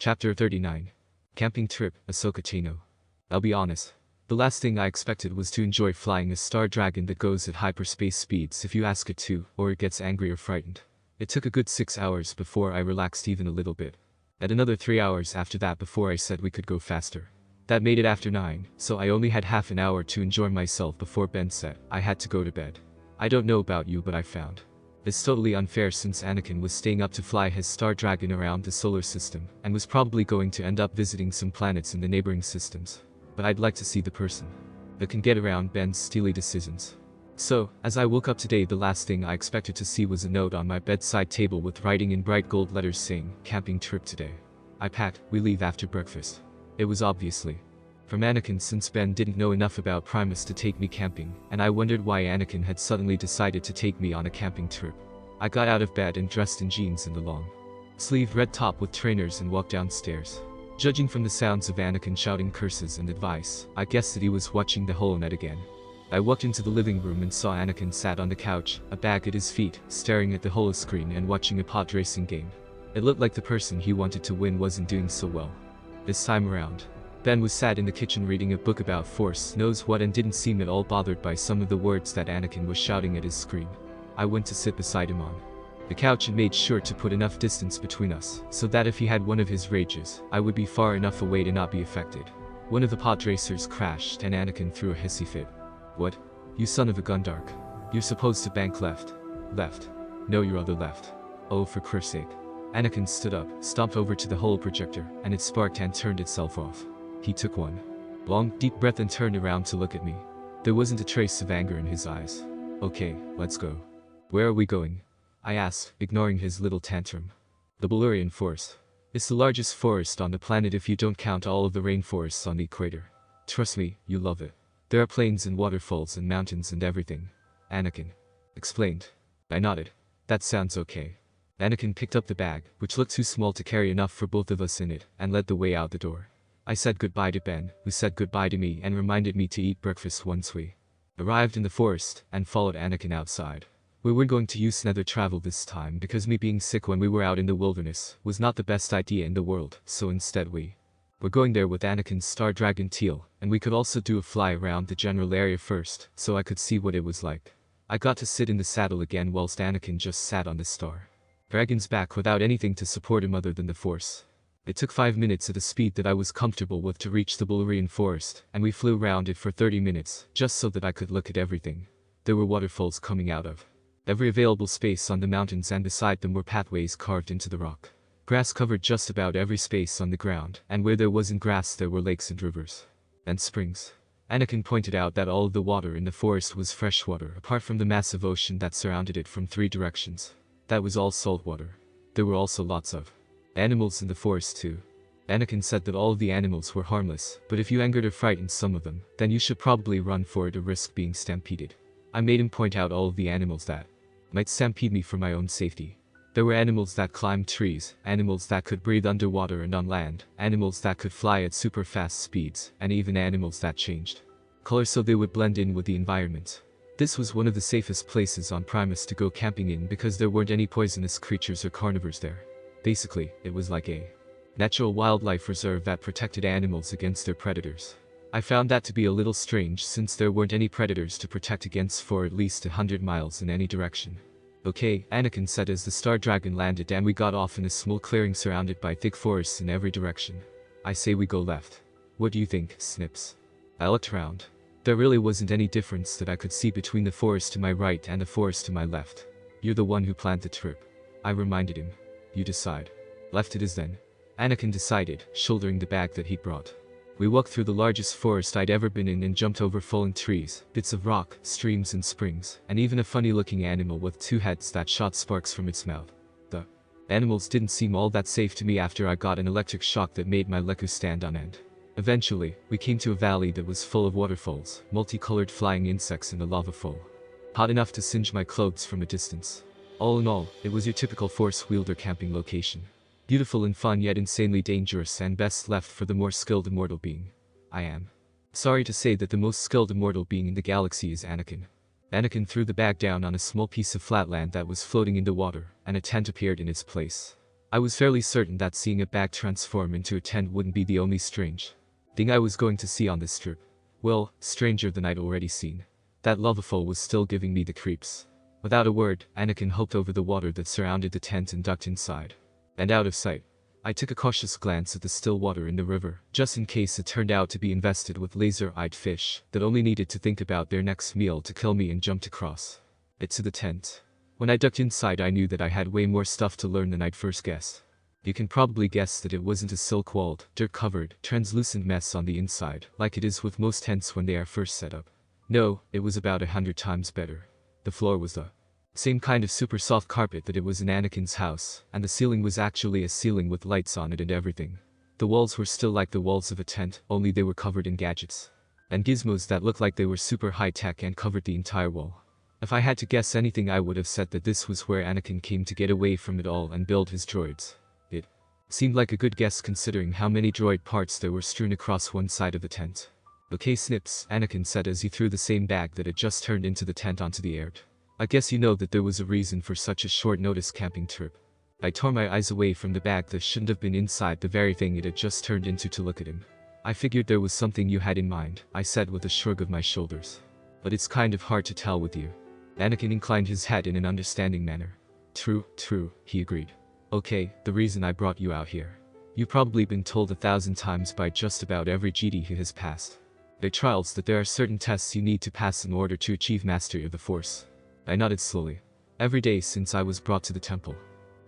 Chapter 39. Camping Trip, Ahsoka Tano. I'll be honest. The last thing I expected was to enjoy flying a star dragon that goes at hyperspace speeds if you ask it to, or it gets angry or frightened. It took a good 6 hours before I relaxed even a little bit. And another 3 hours after that before I said we could go faster. That made it after 9, so I only had half an hour to enjoy myself before Ben said I had to go to bed. I don't know about you, but I found it's totally unfair since Anakin was staying up to fly his star dragon around the solar system and was probably going to end up visiting some planets in the neighboring systems. But I'd like to see the person that can get around Ben's steely decisions. So, as I woke up today, the last thing I expected to see was a note on my bedside table with writing in bright gold letters saying, "Camping trip today." I packed, we leave after breakfast. It was obviously from Anakin since Ben didn't know enough about Primus to take me camping, and I wondered why Anakin had suddenly decided to take me on a camping trip. I got out of bed and dressed in jeans and the long-sleeved red top with trainers and walked downstairs. Judging from the sounds of Anakin shouting curses and advice, I guessed that he was watching the HoloNet again. I walked into the living room and saw Anakin sat on the couch, a bag at his feet, staring at the holoscreen and watching a pod racing game. It looked like the person he wanted to win wasn't doing so well. This time around, Ben was sat in the kitchen reading a book about Force knows what and didn't seem at all bothered by some of the words that Anakin was shouting at his screen. I went to sit beside him on the couch and made sure to put enough distance between us, so that if he had one of his rages, I would be far enough away to not be affected. One of the pod racers crashed and Anakin threw a hissy fit. "What? You son of a gun, Dark. You're supposed to bank left. Left. No, your other left. Oh, for Christ's sake." Anakin stood up, stomped over to the holo projector, and it sparked and turned itself off. He took one long, deep breath and turned around to look at me. There wasn't a trace of anger in his eyes. "Okay, let's go." "Where are we going?" I asked, ignoring his little tantrum. "The Balurian Forest. It's the largest forest on the planet if you don't count all of the rainforests on the equator. Trust me, you love it. There are plains and waterfalls and mountains and everything," Anakin explained. I nodded. "That sounds okay." Anakin picked up the bag, which looked too small to carry enough for both of us in it, and led the way out the door. I said goodbye to Ben, who said goodbye to me and reminded me to eat breakfast once we arrived in the forest, and followed Anakin outside. We were going to use nether travel this time because me being sick when we were out in the wilderness was not the best idea in the world, so instead we were going there with Anakin's Star Dragon Teal, and we could also do a fly around the general area first, so I could see what it was like. I got to sit in the saddle again whilst Anakin just sat on the Star Dragon's back without anything to support him other than the Force. It took 5 minutes at a speed that I was comfortable with to reach the Balurian Forest, and we flew around it for 30 minutes, just so that I could look at everything. There were waterfalls coming out of every available space on the mountains, and beside them were pathways carved into the rock. Grass covered just about every space on the ground, and where there wasn't grass there were lakes and rivers. And springs. Anakin pointed out that all of the water in the forest was fresh water apart from the massive ocean that surrounded it from 3 directions. That was all salt water. There were also lots of animals in the forest too. Anakin said that all of the animals were harmless, but if you angered or frightened some of them, then you should probably run for it or risk being stampeded. I made him point out all of the animals that might stampede me for my own safety. There were animals that climbed trees, animals that could breathe underwater and on land, animals that could fly at super fast speeds, and even animals that changed color so they would blend in with the environment. This was one of the safest places on Primus to go camping in because there weren't any poisonous creatures or carnivores there. Basically, it was like a natural wildlife reserve that protected animals against their predators. I found that to be a little strange since there weren't any predators to protect against for at least 100 miles in any direction. "Okay," Anakin said as the Star Dragon landed and we got off in a small clearing surrounded by thick forests in every direction. "I say we go left. What do you think, Snips?" I looked around. There really wasn't any difference that I could see between the forest to my right and the forest to my left. "You're the one who planned the trip," I reminded him. "You decide." "Left it is then," Anakin decided, shouldering the bag that he'd brought. We walked through the largest forest I'd ever been in and jumped over fallen trees, bits of rock, streams and springs, and even a funny-looking animal with 2 heads that shot sparks from its mouth. The animals didn't seem all that safe to me after I got an electric shock that made my leku stand on end. Eventually, we came to a valley that was full of waterfalls, multicolored flying insects and a lava fall hot enough to singe my clothes from a distance. All in all, it was your typical Force wielder camping location. Beautiful and fun yet insanely dangerous and best left for the more skilled immortal being. I am sorry to say that the most skilled immortal being in the galaxy is Anakin. Anakin threw the bag down on a small piece of flat land that was floating in the water, and a tent appeared in its place. I was fairly certain that seeing a bag transform into a tent wouldn't be the only strange thing I was going to see on this trip. Well, stranger than I'd already seen. That lava fall was still giving me the creeps. Without a word, Anakin hopped over the water that surrounded the tent and ducked inside. And out of sight. I took a cautious glance at the still water in the river, just in case it turned out to be invested with laser-eyed fish that only needed to think about their next meal to kill me, and jumped across it to the tent. When I ducked inside, I knew that I had way more stuff to learn than I'd first guessed. You can probably guess that it wasn't a silk-walled, dirt-covered, translucent mess on the inside, like it is with most tents when they are first set up. No, it was about 100 times better. The floor was the same kind of super soft carpet that it was in Anakin's house, and the ceiling was actually a ceiling with lights on it and everything. The walls were still like the walls of a tent, only they were covered in gadgets and gizmos that looked like they were super high-tech and covered the entire wall. If I had to guess anything, I would have said that this was where Anakin came to get away from it all and build his droids. It seemed like a good guess considering how many droid parts there were strewn across one side of the tent. Okay, Snips, Anakin said as he threw the same bag that had just turned into the tent onto the air. I guess you know that there was a reason for such a short-notice camping trip. I tore my eyes away from the bag that shouldn't have been inside the very thing it had just turned into to look at him. I figured there was something you had in mind, I said with a shrug of my shoulders. But it's kind of hard to tell with you. Anakin inclined his head in an understanding manner. True, he agreed. Okay, the reason I brought you out here. You've probably been told 1,000 times by just about every Jedi who has passed their trials that there are certain tests you need to pass in order to achieve mastery of the Force. I nodded slowly. Every day since I was brought to the temple.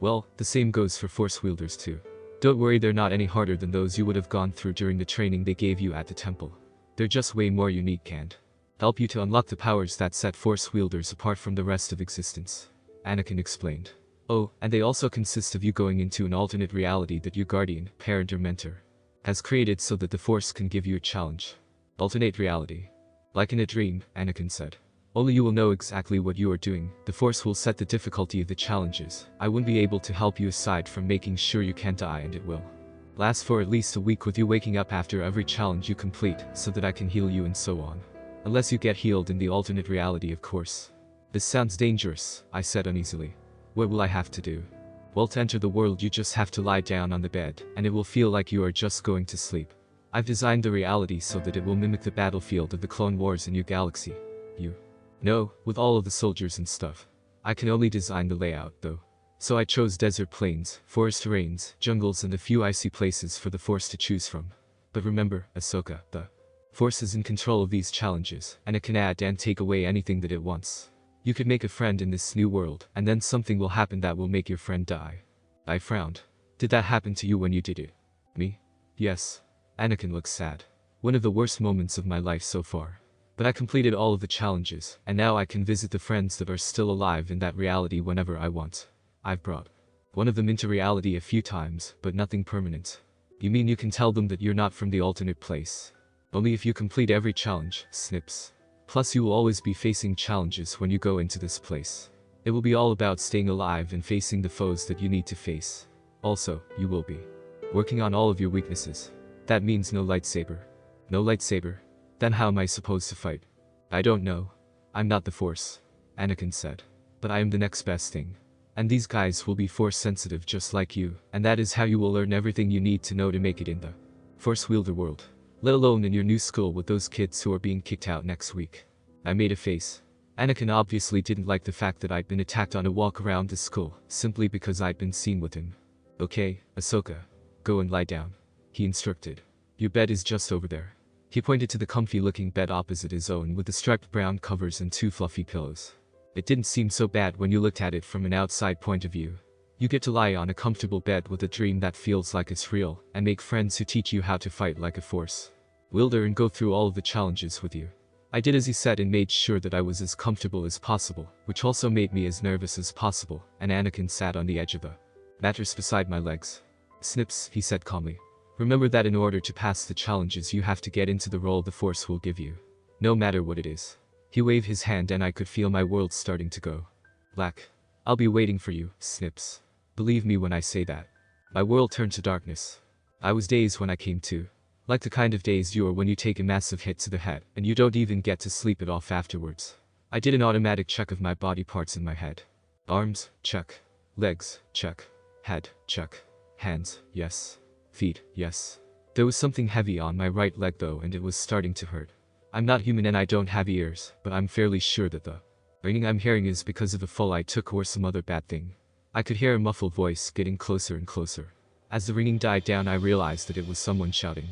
Well, the same goes for Force wielders too. Don't worry, they're not any harder than those you would have gone through during the training they gave you at the temple. They're just way more unique and help you to unlock the powers that set Force wielders apart from the rest of existence. Anakin explained. Oh, and they also consist of you going into an alternate reality that your guardian, parent or mentor has created so that the Force can give you a challenge. Alternate reality. Like in a dream, Anakin said. Only you will know exactly what you are doing. The Force will set the difficulty of the challenges. I wouldn't be able to help you aside from making sure you can't die, and it will last for at least a week with you waking up after every challenge you complete so that I can heal you and so on. Unless you get healed in the alternate reality, of course. This sounds dangerous, I said uneasily. What will I have to do? Well, to enter the world you just have to lie down on the bed, and it will feel like you are just going to sleep. I've designed the reality so that it will mimic the battlefield of the Clone Wars in your galaxy. No, with all of the soldiers and stuff. I can only design the layout, though. So I chose desert plains, forest terrains, jungles and a few icy places for the Force to choose from. But remember, Ahsoka, the Force is in control of these challenges, and it can add and take away anything that it wants. You could make a friend in this new world, and then something will happen that will make your friend die. I frowned. Did that happen to you when you did it? Me? Yes. Anakin looked sad. One of the worst moments of my life so far. But I completed all of the challenges, and now I can visit the friends that are still alive in that reality whenever I want. I've brought one of them into reality a few times, but nothing permanent. You mean you can tell them that you're not from the alternate place? Only if you complete every challenge, Snips. Plus you will always be facing challenges when you go into this place. It will be all about staying alive and facing the foes that you need to face. Also, you will be working on all of your weaknesses. That means no lightsaber. No lightsaber? Then how am I supposed to fight? I don't know. I'm not the Force, Anakin said. But I am the next best thing. And these guys will be Force sensitive just like you, and that is how you will learn everything you need to know to make it in the Force wielder world. Let alone in your new school with those kids who are being kicked out next week. I made a face. Anakin obviously didn't like the fact that I'd been attacked on a walk around the school, simply because I'd been seen with him. Okay, Ahsoka. Go and lie down. He instructed. Your bed is just over there. He pointed to the comfy-looking bed opposite his own with the striped brown covers and 2 fluffy pillows. It didn't seem so bad when you looked at it from an outside point of view. You get to lie on a comfortable bed with a dream that feels like it's real, and make friends who teach you how to fight like a Force wielder and go through all of the challenges with you. I did as he said and made sure that I was as comfortable as possible, which also made me as nervous as possible, and Anakin sat on the edge of the mattress beside my legs. Snips, he said calmly. Remember that in order to pass the challenges you have to get into the role the Force will give you. No matter what it is. He waved his hand and I could feel my world starting to go black. I'll be waiting for you, Snips. Believe me when I say that. My world turned to darkness. I was dazed when I came to. Like the kind of daze you are when you take a massive hit to the head and you don't even get to sleep it off afterwards. I did an automatic check of my body parts in my head. Arms, check. Legs, check. Head, check. Hands, yes. Feet, yes. There was something heavy on my right leg though, and it was starting to hurt. I'm not human and I don't have ears, but I'm fairly sure that the ringing I'm hearing is because of the fall I took or some other bad thing. I could hear a muffled voice getting closer and closer. As the ringing died down, I realized that it was someone shouting,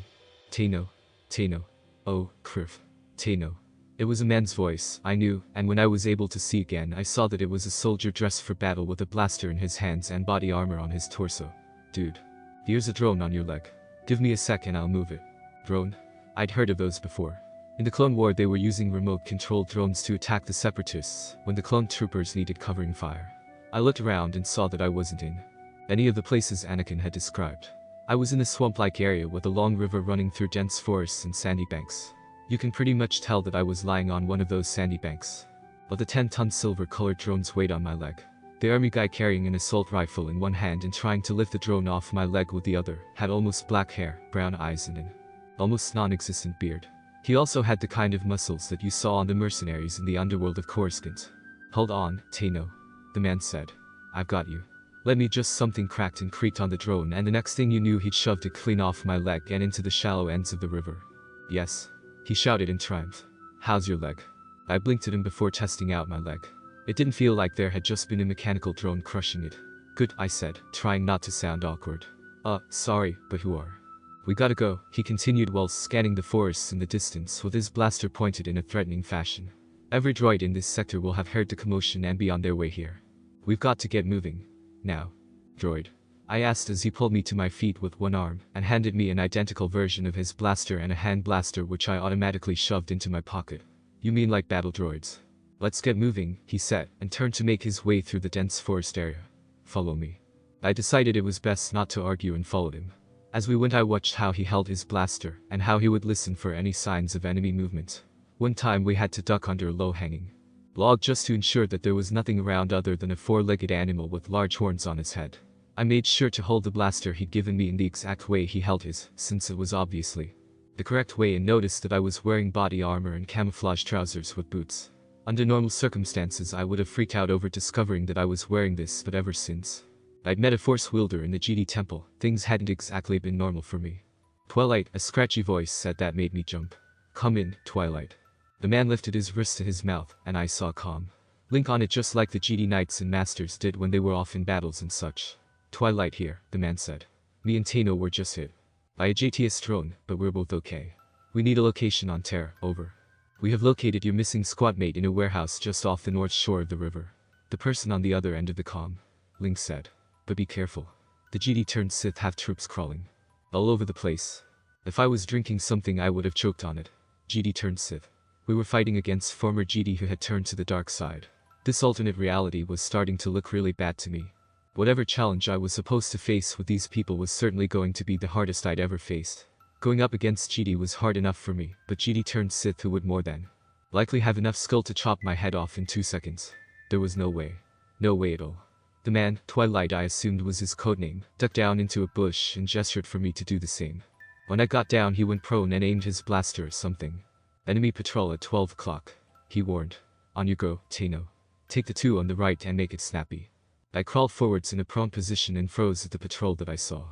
Tano, Tano. Oh, Kriff. Tano. It was a man's voice, I knew, and when I was able to see again, I saw that it was a soldier dressed for battle with a blaster in his hands and body armor on his torso. Dude. Here's a drone on your leg. Give me a sec and I'll move it. Drone? I'd heard of those before. In the Clone War they were using remote-controlled drones to attack the Separatists when the clone troopers needed covering fire. I looked around and saw that I wasn't in any of the places Anakin had described. I was in a swamp-like area with a long river running through dense forests and sandy banks. You can pretty much tell that I was lying on one of those sandy banks. But the 10-ton silver-colored drones weighed on my leg. The army guy carrying an assault rifle in one hand and trying to lift the drone off my leg with the other had almost black hair, brown eyes and an almost non-existent beard. He also had the kind of muscles that you saw on the mercenaries in the underworld of Coruscant. Hold on, Tano. The man said. I've got you. Let me just something cracked and creaked on the drone and the next thing you knew he'd shoved it clean off my leg and into the shallow ends of the river. Yes. He shouted in triumph. How's your leg? I blinked at him before testing out my leg. It didn't feel like there had just been a mechanical drone crushing it. Good, I said, trying not to sound awkward. Sorry, but who are? We gotta go, he continued while scanning the forests in the distance with his blaster pointed in a threatening fashion. Every droid in this sector will have heard the commotion and be on their way here. We've got to get moving. Now. Droid. I asked as he pulled me to my feet with one arm and handed me an identical version of his blaster and a hand blaster which I automatically shoved into my pocket. You mean like battle droids? Let's get moving, he said, and turned to make his way through the dense forest area. Follow me. I decided it was best not to argue and followed him. As we went I watched how he held his blaster and how he would listen for any signs of enemy movement. One time we had to duck under a low-hanging log just to ensure that there was nothing around other than a four-legged animal with large horns on his head. I made sure to hold the blaster he'd given me in the exact way he held his, since it was obviously the correct way, and noticed that I was wearing body armor and camouflage trousers with boots. Under normal circumstances I would have freaked out over discovering that I was wearing this, but ever since I'd met a Force wielder in the Jedi temple, things hadn't exactly been normal for me. Twilight, a scratchy voice said that made me jump. Come in, Twilight. The man lifted his wrist to his mouth, and I saw calm link on it just like the Jedi Knights and Masters did when they were off in battles and such. Twilight here, the man said. Me and Tano were just hit by a JTS drone, but we're both okay. We need a location on Terra, over. We have located your missing squad mate in a warehouse just off the north shore of the river. The person on the other end of the comm. Link said. But be careful. The Jedi turned Sith have troops crawling all over the place. If I was drinking something I would have choked on it. Jedi turned Sith. We were fighting against former Jedi who had turned to the dark side. This alternate reality was starting to look really bad to me. Whatever challenge I was supposed to face with these people was certainly going to be the hardest I'd ever faced. Going up against Jedi was hard enough for me, but Jedi turned Sith who would more than likely have enough skill to chop my head off in 2 seconds. There was no way. No way at all. The man, Twilight I assumed was his codename, ducked down into a bush and gestured for me to do the same. When I got down he went prone and aimed his blaster at something. Enemy patrol at 12 o'clock. He warned. On you go, Tano. Take the 2 on the right and make it snappy. I crawled forwards in a prone position and froze at the patrol that I saw.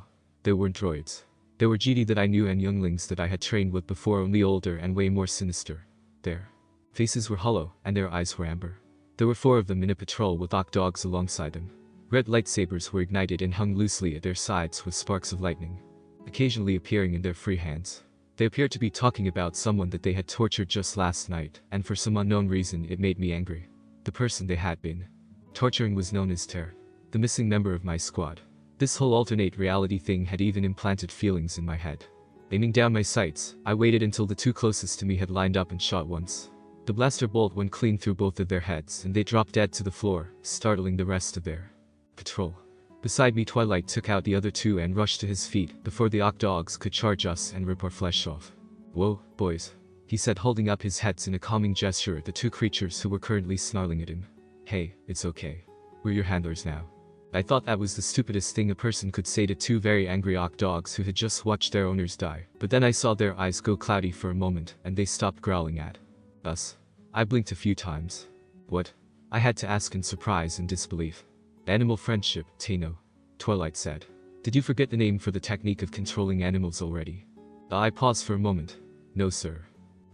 There weren't droids. There were Jedi that I knew and younglings that I had trained with before, only older and way more sinister. Their faces were hollow and their eyes were amber. There were 4 of them in a patrol with Ock dogs alongside them. Red lightsabers were ignited and hung loosely at their sides with sparks of lightning occasionally appearing in their free hands. They appeared to be talking about someone that they had tortured just last night, and for some unknown reason it made me angry. The person they had been torturing was known as Ter, the missing member of my squad. This whole alternate reality thing had even implanted feelings in my head. Aiming down my sights, I waited until the 2 closest to me had lined up and shot once. The blaster bolt went clean through both of their heads and they dropped dead to the floor, startling the rest of their patrol. Beside me Twilight took out the other 2 and rushed to his feet before the Ock dogs could charge us and rip our flesh off. Whoa, boys. He said, holding up his heads in a calming gesture at the 2 creatures who were currently snarling at him. Hey, it's okay. We're your handlers now. I thought that was the stupidest thing a person could say to 2 very angry Ock dogs who had just watched their owners die, but then I saw their eyes go cloudy for a moment and they stopped growling at us. I blinked a few times. What? I had to ask in surprise and disbelief. Animal friendship, Tano. Twilight said. Did you forget the name for the technique of controlling animals already? I paused for a moment. No, sir.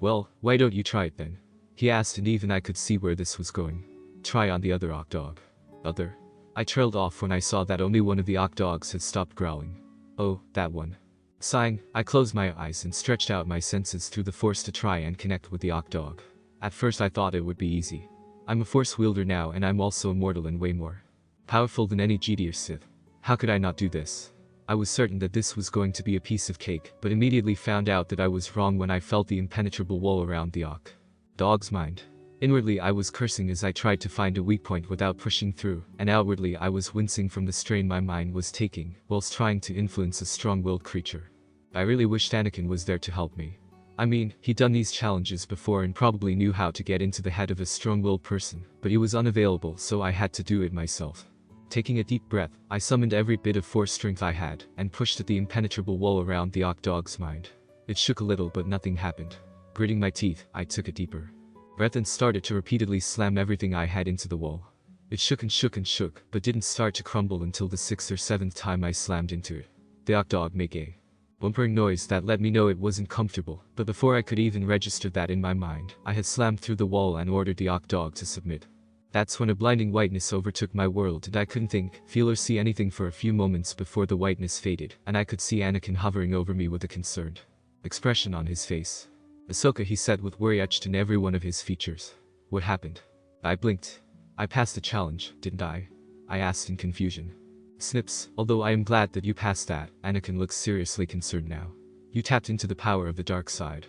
Well, why don't you try it then? He asked, and even I could see where this was going. Try on the other Octog. Other? I trailed off when I saw that only one of the Octogs had stopped growling. Oh, that one. Sighing, I closed my eyes and stretched out my senses through the Force to try and connect with the Octog. At first I thought it would be easy. I'm a Force wielder now, and I'm also immortal and way more powerful than any Jedi or Sith. How could I not do this? I was certain that this was going to be a piece of cake, but immediately found out that I was wrong when I felt the impenetrable wall around the Octog's mind. Inwardly I was cursing as I tried to find a weak point without pushing through, and outwardly I was wincing from the strain my mind was taking, whilst trying to influence a strong-willed creature. I really wished Anakin was there to help me. I mean, he'd done these challenges before and probably knew how to get into the head of a strong-willed person, but he was unavailable, so I had to do it myself. Taking a deep breath, I summoned every bit of Force strength I had, and pushed at the impenetrable wall around the Octog's mind. It shook a little, but nothing happened. Gritting my teeth, I took a deeper breath and started to repeatedly slam everything I had into the wall. It shook and shook and shook, but didn't start to crumble until the 6th or 7th time I slammed into it. The Octog made a whimpering noise that let me know it wasn't comfortable, but before I could even register that in my mind, I had slammed through the wall and ordered the Octog to submit. That's when a blinding whiteness overtook my world, and I couldn't think, feel or see anything for a few moments before the whiteness faded, and I could see Anakin hovering over me with a concerned expression on his face. Ahsoka, he said with worry etched in every one of his features. What happened? I blinked. I passed the challenge, didn't I? I asked in confusion. Snips, although I am glad that you passed that. Anakin looks seriously concerned now. You tapped into the power of the dark side.